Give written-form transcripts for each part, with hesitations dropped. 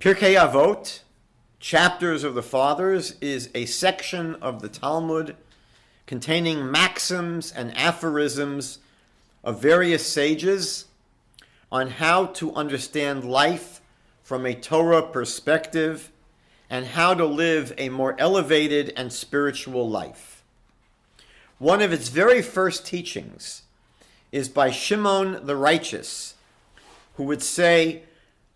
Pirkei Avot, Chapters of the Fathers, is a section of the Talmud containing maxims and aphorisms of various sages on how to understand life from a Torah perspective and how to live a more elevated and spiritual life. One of its very first teachings is by Shimon the Righteous, who would say,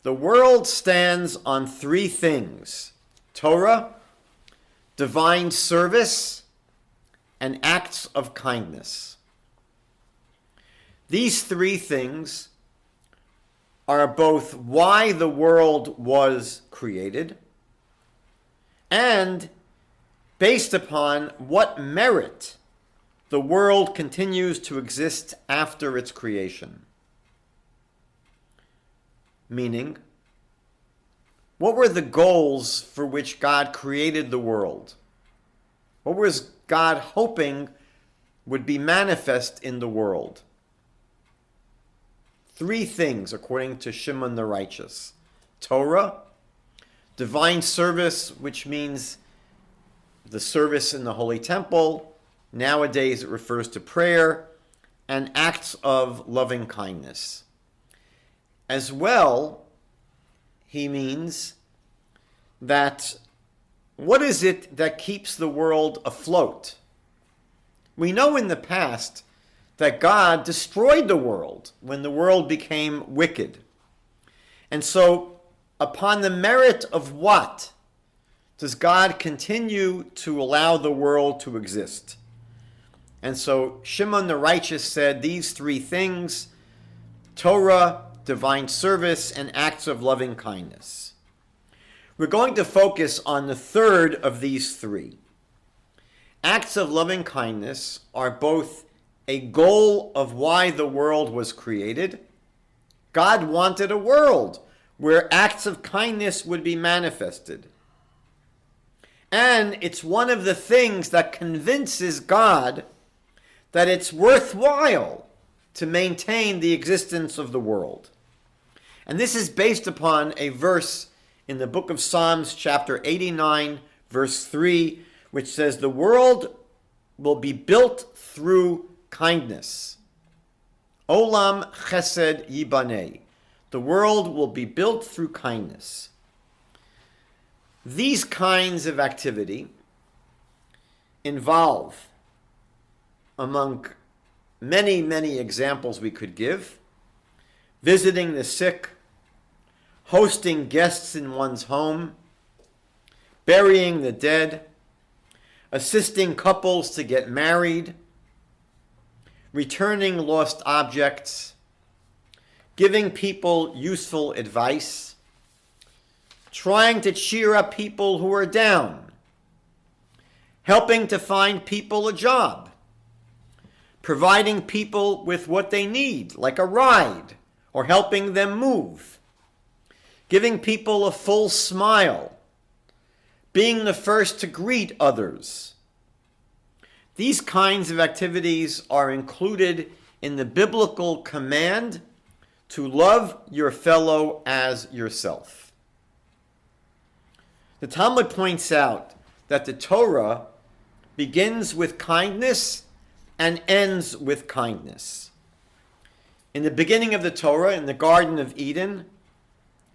the world stands on three things: Torah, divine service, and acts of kindness. These three things are both why the world was created and based upon what merit the world continues to exist after its creation. Meaning, what were the goals for which God created the world? What was God hoping would be manifest in the world? Three things, according to Shimon the Righteous: Torah, divine service, which means the service in the Holy Temple. Nowadays it refers to prayer, and acts of loving kindness. As well, he means that what is it that keeps the world afloat? We know in the past that God destroyed the world when the world became wicked. And so, upon the merit of what does God continue to allow the world to exist? And so Shimon the Righteous said these three things: Torah, divine service, and acts of loving kindness. We're going to focus on the third of these three. Acts of loving kindness are both a goal of why the world was created. God wanted a world where acts of kindness would be manifested. And it's one of the things that convinces God that it's worthwhile to maintain the existence of the world. And this is based upon a verse in the book of Psalms, chapter 89, verse 3, which says, the world will be built through kindness. Olam Chesed Yibaneh. The world will be built through kindness. These kinds of activity involve, among many, many examples we could give, visiting the sick, hosting guests in one's home, burying the dead, assisting couples to get married, returning lost objects, giving people useful advice, trying to cheer up people who are down, helping to find people a job, providing people with what they need, like a ride, or helping them move, giving people a full smile, being the first to greet others. These kinds of activities are included in the biblical command to love your fellow as yourself. The Talmud points out that the Torah begins with kindness and ends with kindness. In the beginning of the Torah, in the Garden of Eden,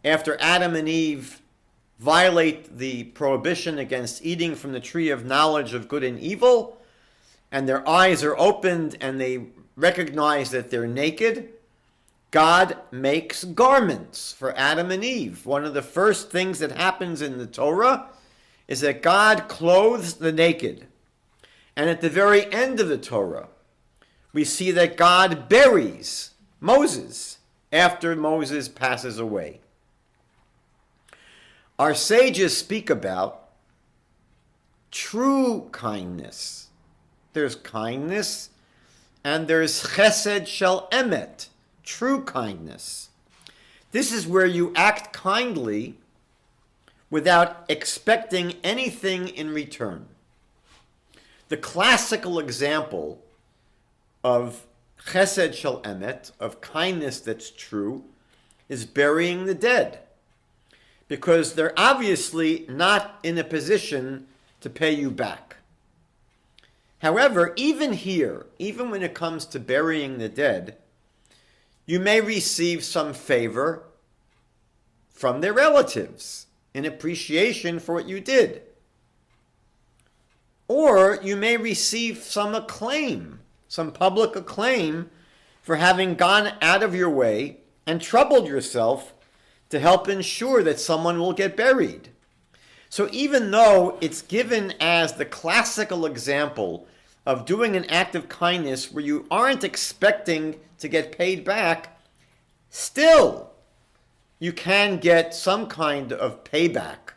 after Adam and Eve violate the prohibition against eating from the tree of knowledge of good and evil, and their eyes are opened and they recognize that they're naked, God makes garments for Adam and Eve. One of the first things that happens in the Torah is that God clothes the naked. And at the very end of the Torah, we see that God buries Moses after Moses passes away. Our sages speak about true kindness. There's kindness, and there's chesed shel emet, true kindness. This is where you act kindly without expecting anything in return. The classical example of chesed shel emet, of kindness that's true, is burying the dead. because they're obviously not in a position to pay you back. However, even here, even when it comes to burying the dead, you may receive some favor from their relatives in appreciation for what you did. Or you may receive some acclaim, some public acclaim for having gone out of your way and troubled yourself to help ensure that someone will get buried. So even though it's given as the classical example of doing an act of kindness where you aren't expecting to get paid back, still you can get some kind of payback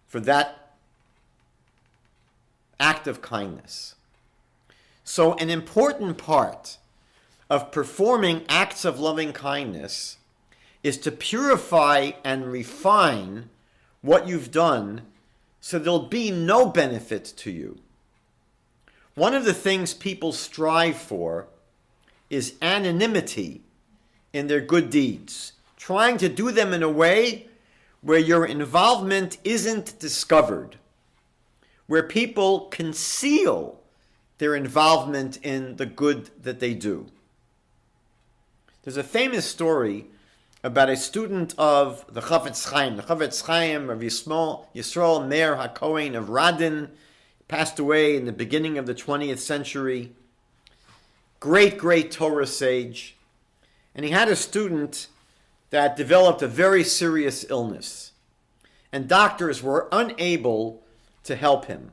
for that act of kindness. So an important part of performing acts of loving kindness is to purify and refine what you've done so there'll be no benefit to you. One of the things people strive for is anonymity in their good deeds, trying to do them in a way where your involvement isn't discovered, where people conceal their involvement in the good that they do. There's a famous story about a student of the Chafetz Chaim. The Chafetz Chaim of Yisrael Meir HaKohen of Radin, passed away in the beginning of the 20th century. Great, great Torah sage. And he had a student that developed a very serious illness. And doctors were unable to help him.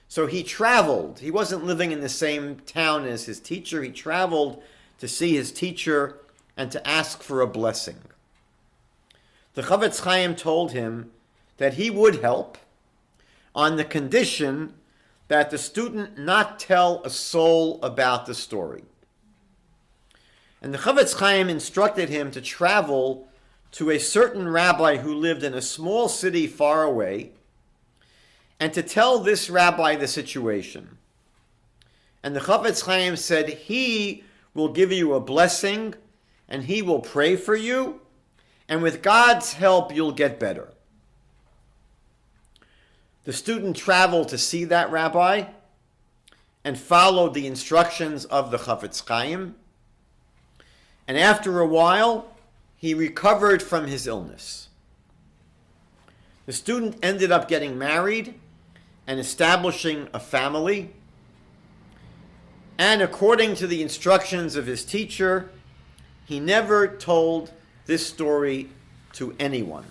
So he traveled. He wasn't living in the same town as his teacher. He traveled to see his teacher and to ask for a blessing. The Chafetz Chaim told him that he would help on the condition that the student not tell a soul about the story. And the Chafetz Chaim instructed him to travel to a certain rabbi who lived in a small city far away and to tell this rabbi the situation. And the Chafetz Chaim said he will give you a blessing and he will pray for you, and with God's help you'll get better. The student traveled to see that rabbi and followed the instructions of the Chafetz Chaim. And after a while, he recovered from his illness. The student ended up getting married and establishing a family. And according to the instructions of his teacher, he never told this story to anyone.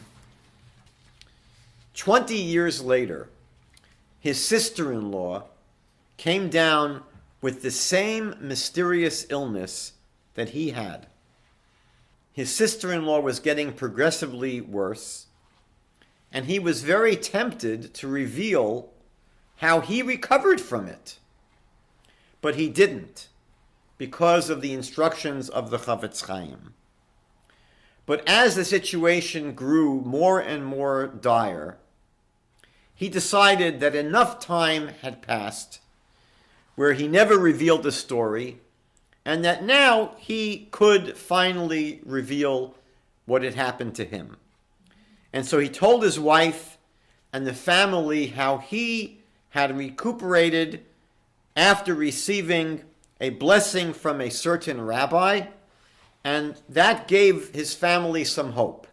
20 years later, his sister-in-law came down with the same mysterious illness that he had. His sister-in-law was getting progressively worse, and he was very tempted to reveal how he recovered from it. But he didn't, because of the instructions of the Chafetz Chaim. But as the situation grew more and more dire, he decided that enough time had passed where he never revealed the story, and that now he could finally reveal what had happened to him. And so he told his wife and the family how he had recuperated after receiving a blessing from a certain rabbi, and that gave his family some hope.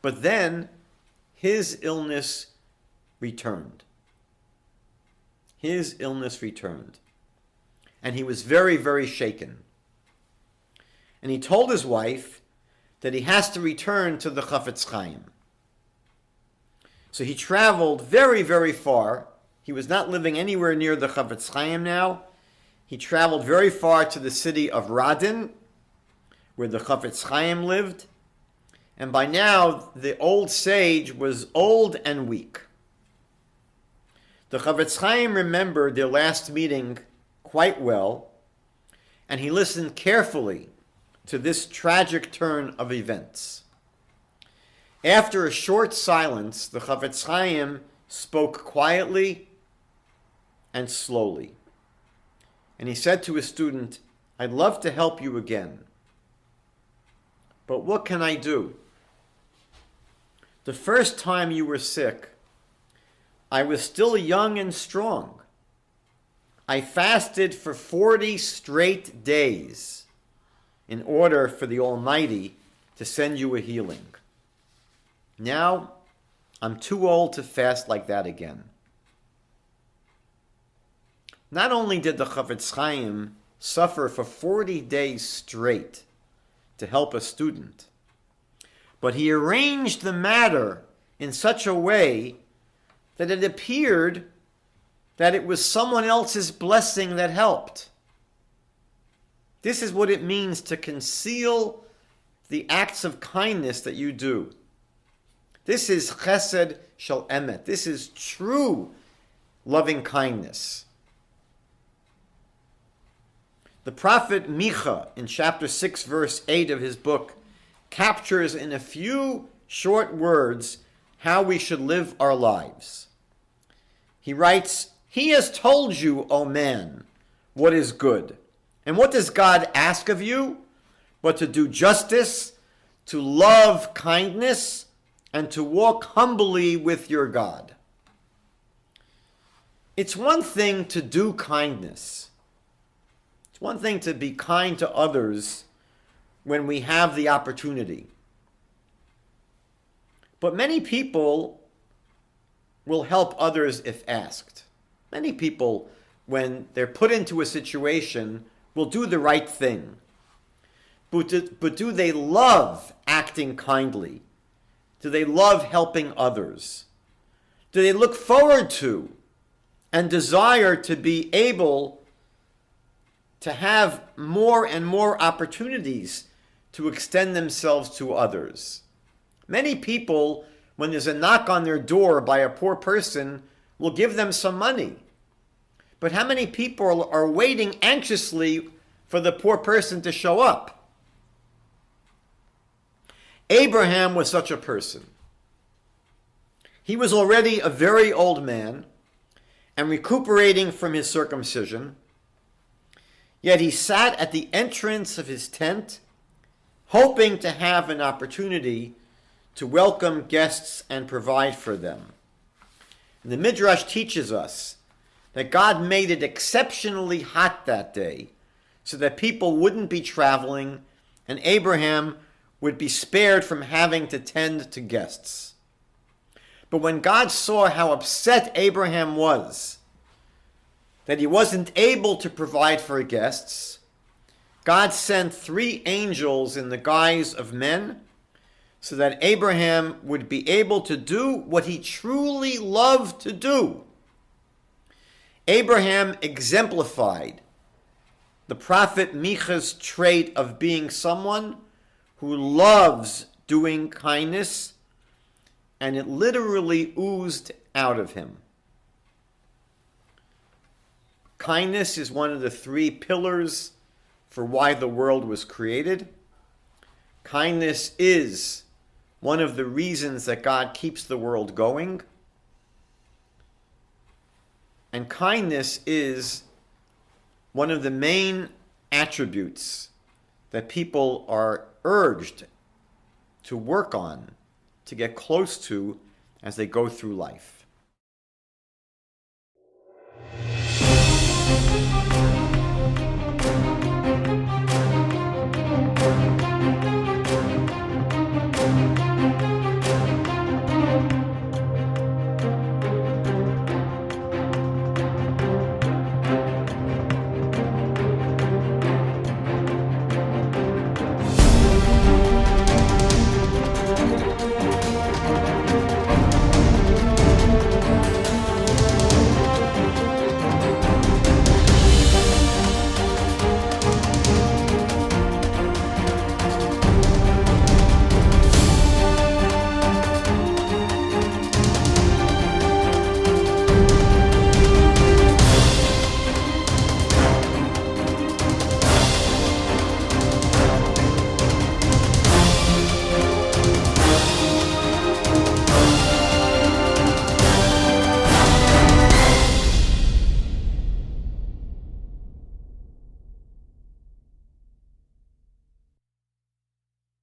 But then his illness returned. His illness returned. And he was very, very shaken. And he told his wife that he has to return to the Chafetz Chaim. So he traveled very, very far. He was not living anywhere near the Chafetz Chaim now. He traveled very far to the city of Radin, where the Chafetz Chaim lived. And by now, the old sage was old and weak. The Chafetz Chaim remembered their last meeting quite well, and he listened carefully to this tragic turn of events. After a short silence, the Chafetz Chaim spoke quietly and slowly. And he said to his student, "I'd love to help you again. But what can I do? The first time you were sick, I was still young and strong. I fasted for 40 straight days in order for the Almighty to send you a healing. Now, I'm too old to fast like that again. Not only did the Chafetz Chaim suffer for 40 days straight to help a student, but he arranged the matter in such a way that it appeared that it was someone else's blessing that helped. This is what it means to conceal the acts of kindness that you do. This is Chesed shel emet. This is true loving kindness. The prophet Micha, in chapter 6, verse 8 of his book, captures in a few short words how we should live our lives. He writes, "He has told you, O man, what is good. And what does God ask of you? But to do justice, to love kindness, and to walk humbly with your God." It's one thing to do kindness. It's one thing to be kind to others when we have the opportunity. But many people will help others if asked. Many people, when they're put into a situation, will do the right thing. But do they love acting kindly? Do they love helping others? Do they look forward to and desire to be able to have more and more opportunities to extend themselves to others? Many people, when there's a knock on their door by a poor person, will give them some money. But how many people are waiting anxiously for the poor person to show up? Abraham was such a person. He was already a very old man and recuperating from his circumcision, yet he sat at the entrance of his tent, hoping to have an opportunity to welcome guests and provide for them. And the Midrash teaches us that God made it exceptionally hot that day so that people wouldn't be traveling and Abraham would be spared from having to tend to guests. But when God saw how upset Abraham was, that he wasn't able to provide for guests, God sent 3 angels in the guise of men so that Abraham would be able to do what he truly loved to do. Abraham exemplified the prophet Micha's trait of being someone who loves doing kindness, and it literally oozed out of him. Kindness is one of the 3 pillars for why the world was created. Kindness is one of the reasons that God keeps the world going. And kindness is one of the main attributes that people are urged to work on, to get close to as they go through life.